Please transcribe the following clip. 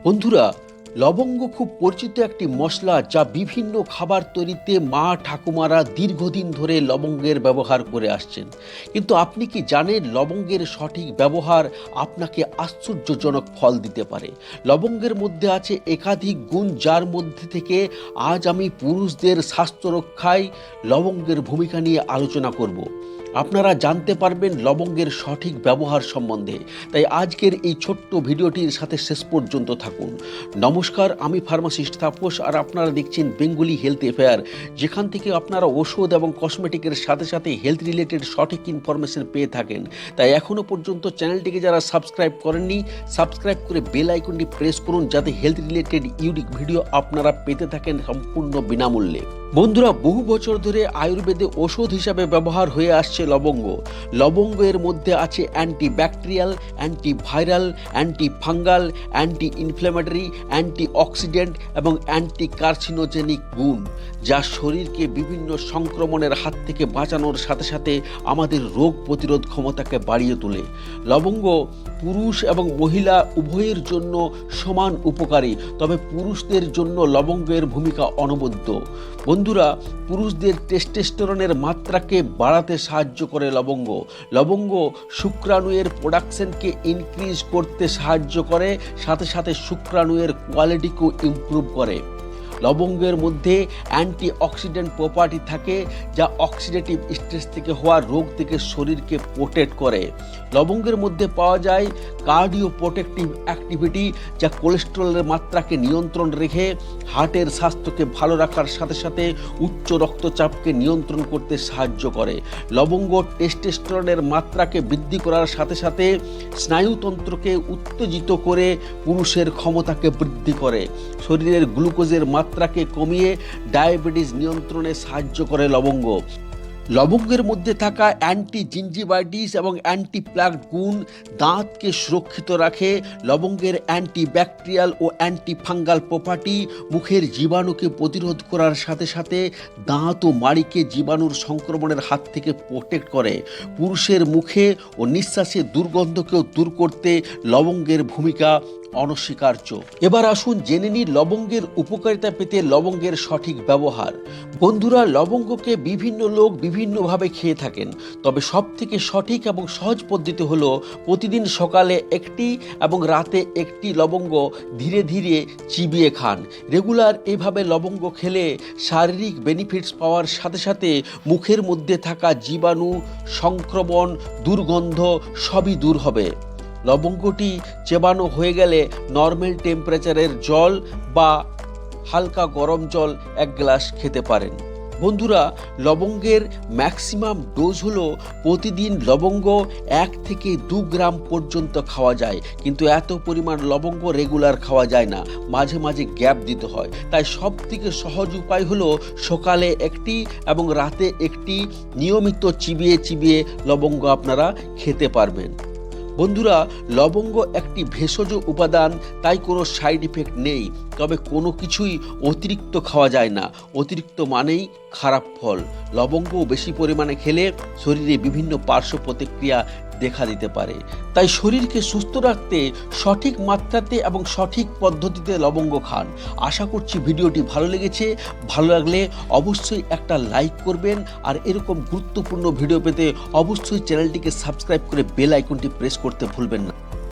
বন্ধুরা, লবঙ্গ খুব পরিচিত একটি মশলা যা বিভিন্ন খাবার তৈরিতে মা ঠাকুমারা দীর্ঘদিন ধরে লবঙ্গের ব্যবহার করে আসছেন। কিন্তু আপনি কি জানেন লবঙ্গের সঠিক ব্যবহার আপনাকে আশ্চর্যজনক ফল দিতে পারে। লবঙ্গের মধ্যে আছে একাধিক গুণ যার মধ্যে থেকে আজ আমি পুরুষদের স্বাস্থ্য রক্ষায় লবঙ্গের ভূমিকা নিয়ে আলোচনা করব। আপনারা জানতে পারবেন লবঙ্গের সঠিক ব্যবহার সম্বন্ধে। তাই আজকের এই ছোট্ট ভিডিওটির সাথে শেষ পর্যন্ত থাকুন। নমস্কার, আমি ফার্মাসিস্ট তাপস আর আপনারা দেখছেন বেঙ্গলি হেলথ অ্যাফেয়ার, যেখান থেকে আপনারা ওষুধ এবং কসমেটিকের সাথে সাথে হেলথ রিলেটেড সঠিক ইনফরমেশন পেয়ে থাকেন। তাই এখনও পর্যন্ত চ্যানেলটিকে যারা সাবস্ক্রাইব করেননি, সাবস্ক্রাইব করে বেল আইকনটি প্রেস করুন যাতে হেলথ রিলেটেড ইউনিক ভিডিও আপনারা পেতে থাকেন সম্পূর্ণ বিনামূল্যে। বন্ধুরা, বহু বছর ধরে আয়ুর্বেদে ওষুধ হিসাবে ব্যবহার হয়ে আসছে লবঙ্গ। লবঙ্গের মধ্যে আছে antibacterial, antiviral, anti fungal, anti inflammatory, anti oxidant এবং অ্যান্টি কার্সিনোজেনিক গুণ, যা শরীরকে বিভিন্ন সংক্রমণের হাত থেকে বাঁচানোর সাথে সাথে আমাদের রোগ প্রতিরোধ ক্ষমতাকে বাড়িয়ে তোলে। লবঙ্গ পুরুষ এবং মহিলা উভয়ের জন্য সমান উপকারী, তবে পুরুষদের জন্য লবঙ্গের ভূমিকা অনবদ্য। বন্ধুরা, পুরুষদের টেস্টোস্টেরনের মাত্রাকে বাড়াতে সাহায্য করে লবঙ্গ। লবঙ্গ শুক্রাণুর প্রোডাকশনকে ইনক্রিজ করতে সাহায্য করে, সাথে সাথে শুক্রাণুর কোয়ালিটিকেও ইমপ্রুভ করে। লবঙ্গের মধ্যে অ্যান্টি অক্সিডেন্ট প্রপার্টি থাকে, যা অক্সিডেটিভ স্ট্রেস থেকে হওয়া রোগ থেকে শরীরকে প্রোটেক্ট করে। লবঙ্গের মধ্যে পাওয়া যায় কার্ডিও প্রোটেক্টিভ অ্যাক্টিভিটি, যা কোলেস্টেরলের মাত্রাকে নিয়ন্ত্রণ রেখে হার্টের স্বাস্থ্যকে ভালো রাখার সাথে সাথে উচ্চ রক্তচাপকে নিয়ন্ত্রণ করতে সাহায্য করে। লবঙ্গ টেস্টোস্টেরনের মাত্রাকে বৃদ্ধি করার সাথে সাথে স্নায়ুতন্ত্রকে উত্তেজিত করে পুরুষের ক্ষমতাকে বৃদ্ধি করে। শরীরের গ্লুকোজের মাত্রাকে কমিয়ে ডায়াবেটিস নিয়ন্ত্রণে সাহায্য করে লবঙ্গ। লবঙ্গের মধ্যে থাকা অ্যান্টি জিঞ্জিভাইটিস এবং অ্যান্টি প্লাক গুণ দাঁতকে সুরক্ষিত রাখে। লবঙ্গের অ্যান্টিব্যাকটেরিয়াল ও অ্যান্টি ফাঙ্গাল প্রপার্টি মুখের জীবাণুকে প্রতিরোধ করার সাথে সাথে দাঁত ও মাড়িকে জীবাণুর সংক্রমণের হাত থেকে প্রোটেক্ট করে। পুরুষের মুখে ও নিঃশ্বাসে দুর্গন্ধকেও দূর করতে লবঙ্গের ভূমিকা অনস্বীকার্য। এবার আসুন জেনে নিই লবঙ্গের উপকারিতা পেতে লবঙ্গের সঠিক ব্যবহার। বন্ধুরা, লবঙ্গকে বিভিন্ন লোক বিভিন্নভাবে খেয়ে থাকেন, তবে সব থেকে সঠিক এবং সহজ পদ্ধতি হলো প্রতিদিন সকালে একটি এবং রাতে একটি লবঙ্গ ধীরে ধীরে চিবিয়ে খান। রেগুলার এভাবে লবঙ্গ খেলে শারীরিক বেনিফিটস পাওয়ার সাথে সাথে মুখের মধ্যে থাকা জীবাণু, সংক্রমণ, দুর্গন্ধ সবই দূর হবে। লবঙ্গটি চেবানো হয়ে গেলে নর্মাল টেম্পারেচারের জল বা হালকা গরম জল 1 গ্লাস খেতে পারেন। বন্ধুরা, লবঙ্গের ম্যাক্সিমাম ডোজ হলো প্রতিদিন লবঙ্গ 1 থেকে 2 গ্রাম পর্যন্ত খাওয়া যায়, কিন্তু এত পরিমাণ লবঙ্গ রেগুলার খাওয়া যায় না, মাঝে মাঝে গ্যাপ দিতে হয়। তাই সব থেকে সহজ উপায় হলো সকালে একটি এবং রাতে একটি নিয়মিত চিবিয়ে চিবিয়ে লবঙ্গ আপনারা খেতে পারবেন। বন্ধুরা, লবঙ্গ একটি ভেষজ উপাদান, তাই কোনো সাইড ইফেক্ট নেই, তবে কোনো কিছুই অতিরিক্ত খাওয়া যায় না। অতিরিক্ত মানেই খারাপ ফল। লবঙ্গ বেশি পরিমাণে খেলে শরীরে বিভিন্ন পার্শ্ব প্রতিক্রিয়া দেখা দিতে পারে। তাই শরীরকে সুস্থ রাখতে সঠিক মাত্রাতে এবং সঠিক পদ্ধতিতে লবঙ্গ খান। আশা করছি ভিডিওটি ভালো লেগেছে। ভালো লাগলে অবশ্যই একটা লাইক করবেন, আর এরকম গুরুত্বপূর্ণ ভিডিও পেতে অবশ্যই চ্যানেলটিকে সাবস্ক্রাইব করে বেল আইকনটি প্রেস করতে ভুলবেন না।